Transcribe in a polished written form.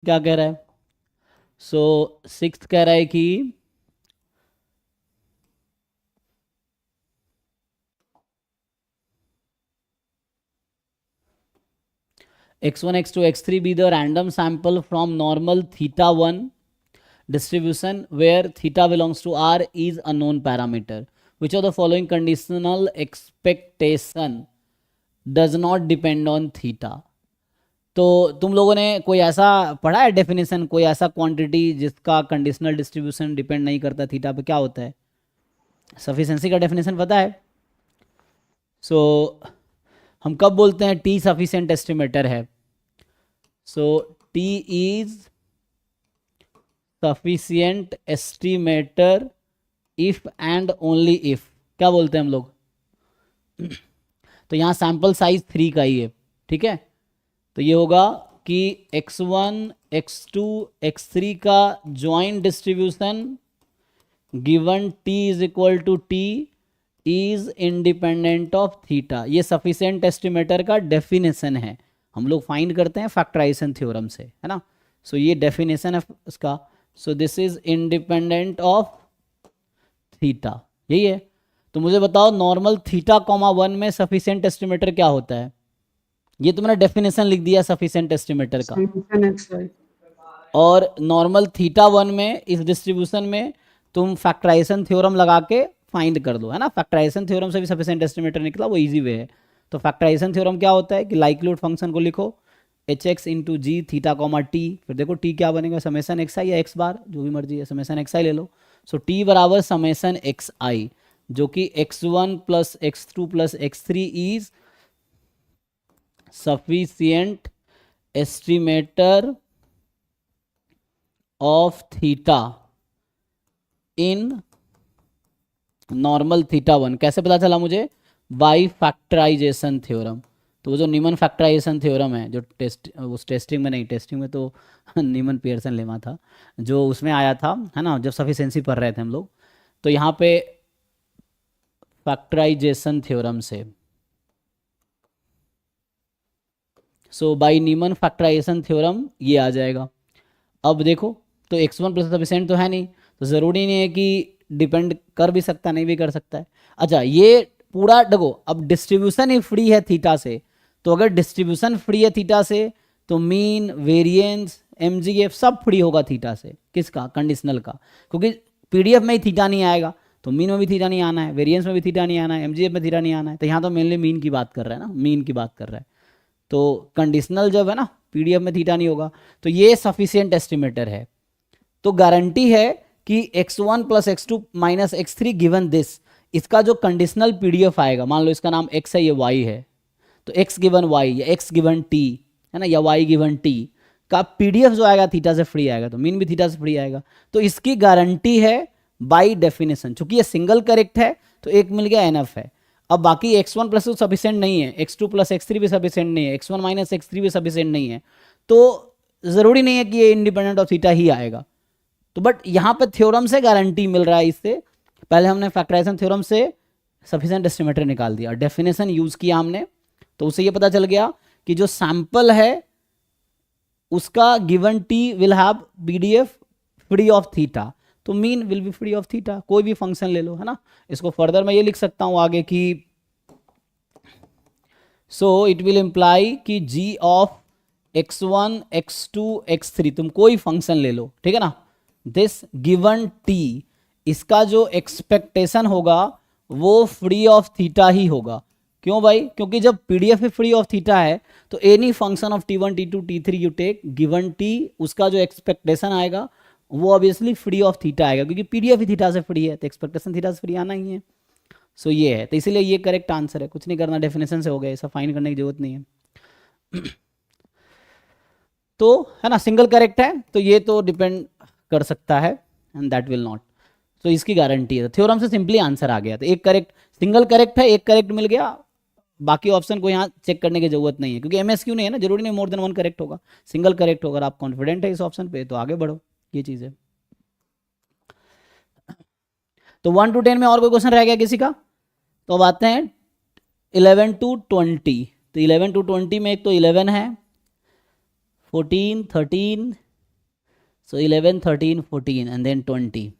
क्या कह रहा है? सो सिक्स्थ कह रहा है कि x1 x2 x3 be the random sample from normal theta 1 distribution where theta belongs to R is a known parameter. Which of the following conditional expectation does not depend on theta? तो तुम लोगों ने कोई ऐसा पढ़ा है definition, कोई ऐसा क्वांटिटी जिसका कंडीशनल डिस्ट्रीब्यूशन डिपेंड नहीं करता थीटा पे, क्या होता है? सफिशिएंसी का डेफिनेशन पता है? सो हम कब बोलते हैं टी सफिशिएंट एस्टिमेटर है? So T is sufficient estimator if and only if, क्या बोलते हैं हम लोग? तो यहाँ सैंपल साइज 3 का ही है, ठीक है? तो ये होगा कि x1 x2 x3 का joint distribution given t is equal to T is independent of theta. ये सफिशिएंट एस्टिमेटर का डेफिनेशन है, हम लोग फाइंड करते हैं फैक्टराइजेशन थ्योरम से, है ना? सो ये डेफिनेशन है उसका। So this is independent of theta, यही है। तो मुझे बताओ नॉर्मल थीटा कॉमा 1 में सफिशिएंट एस्टिमेटर क्या होता है? ये तो मैंने डेफिनेशन लिख दिया सफिशिएंट एस्टिमेटर का। Summation xi। और नॉर्मल थीटा 1 में इस डिस्ट्रीब्यूशन में तुम फैक्टराइजेशन थ्योरम लगा के फाइंड कर दो, है ना? फैक्टराइजेशन थ्योरम से भी सफिशिएंट एस्टिमेटर निकला, वो इजी वे है। तो फैक्टराइजेशन थ्योरम क्या होता है कि लाइक्लीहुड फंक्शन को लिखो एच एक्स इंटू जी थीटा कॉमा टी, फिर देखो टी क्या बनेगा, समेसन एक्स आई या एक्स बार, जो भी मर्जी है, समेसन एक्स आई ले लो। सो टी बराबर समेसन एक्स आई, जो कि x1 plus x2 plus x3 is sufficient estimator of theta in normal theta 1। कैसे पता चला मुझे? By factorization theorem. तो वो जो नीमन फैक्टराइजेशन थ्योरम है, जो उस टेस्टिंग में नहीं, टेस्टिंग में तो नीमन पियर्सन लेमा था, जो उसमें आया था, है ना, जब सफिशिएंसी पढ़ रहे थे हम लोग। तो यहाँ पे फैक्टराइजेशन थ्योरम से, सो बाई नीमन फैक्टराइजेशन थ्योरम ये आ जाएगा। अब देखो, तो x1 प्लस सफिशिएंट तो है नहीं, तो ज़रूरी नहीं है कि डिपेंड कर भी सकता, नहीं भी कर सकता है। अच्छा, ये पूरा देखो, अब डिस्ट्रीब्यूशन ही फ्री है थीटा से, तो अगर डिस्ट्रीब्यूशन फ्री है थीटा से तो मीन, वेरिएंस, एमजीएफ सब फ्री होगा थीटा से। किसका? कंडीशनल का। क्योंकि पीडीएफ में ही थीटा नहीं आएगा, तो मीन में भी थीटा नहीं आना है, वेरिएंस में भी थीटा नहीं आना है, एमजीएफ में थीटा नहीं आना है। तो यहाँ तो मेनली मीन की बात कर रहा है ना, मीन की बात कर रहा है। तो कंडीशनल जब है ना, पीडीएफ में थीटा नहीं होगा, तो ये सफिशिएंट एस्टिमेटर है। तो गारंटी है कि x1 plus x2 minus x3 given this, इसका जो कंडीशनल पीडीएफ आएगा, मान लो इसका नाम x है, ये y है, तो x गिवन y या x गिवन t, है ना, या y गिवन t का पीडीएफ जो आएगा थीटा से फ्री आएगा, तो मीन भी थीटा से फ्री आएगा। तो इसकी गारंटी है बाई डेफिनेशन। चूंकि ये सिंगल करेक्ट है तो एक मिल गया, एनफ है। अब बाकी x1 प्लस सफिशिएंट नहीं है, x2 प्लस x3 भी सफिशिएंट नहीं है, x1 माइनस x3 भी सफिशिएंट नहीं है, तो ज़रूरी नहीं है कि ये इंडिपेंडेंट ऑफ थीटा ही आएगा। तो बट यहाँ पे थ्योरम से गारंटी मिल रहा है। इससे पहले हमने फैक्टराइजेशन थ्योरम से सफिशिएंट एस्टिमेटर निकाल दिया, डेफिनेशन यूज किया हमने, तो उससे ये पता चल गया कि जो सैंपल है उसका given T will have PDF free of theta, तो mean will be free of theta. कोई भी फंक्शन ले लो, है ना। इसको फर्दर मैं ये लिख सकता हूं आगे कि सो इट विल इंप्लाई कि जी ऑफ x1 x2 x3, तुम कोई फंक्शन ले लो, ठीक है ना, दिस गिवन टी, इसका जो एक्सपेक्टेशन होगा वो फ्री ऑफ थीटा ही होगा। क्यों भाई? क्योंकि जब पीडीएफ फ्री ऑफ थीटा है तो any function of t1 t2 t3 you take given T, उसका जो एक्सपेक्टेशन आएगा वो ऑब्वियसली फ्री ऑफ थीटा आएगा, क्योंकि पीडीएफ ही थीटा से फ्री है, तो एक्सपेक्टेशन थीटा से फ्री आना ही है। सो ये है, तो इसीलिए ये करेक्ट आंसर है। कुछ नहीं करना, डेफिनेशन से हो गया, ऐसा फाइंड करने की जरूरत नहीं है। तो है ना, सिंगल करेक्ट है तो ये तो डिपेंड कर सकता है, एंड दैट विल नॉट। तो इसकी गारंटी है। थ्योरम से सिंपली आंसर आ गया। तो एक करेक्ट, सिंगल करेक्ट है, एक करेक्ट मिल गया, बाकी ऑप्शन को यहाँ चेक करने की जरूरत नहीं है, क्योंकि एमएसक्यू नहीं है ना, जरूरी नहीं मोर देन वन करेक्ट होगा, सिंगल करेक्ट होगा। आप कॉन्फिडेंट है इस ऑप्शन पे तो आगे बढ़ो, ये चीज़ है। तो 1 to 10 में और कोई क्वेश्चन रह गया किसी का? तो अब आते हैं 11 to 20। तो 11 to 20 में एक तो 11 है, 14, 13, So 11, 13, 14 and then 20.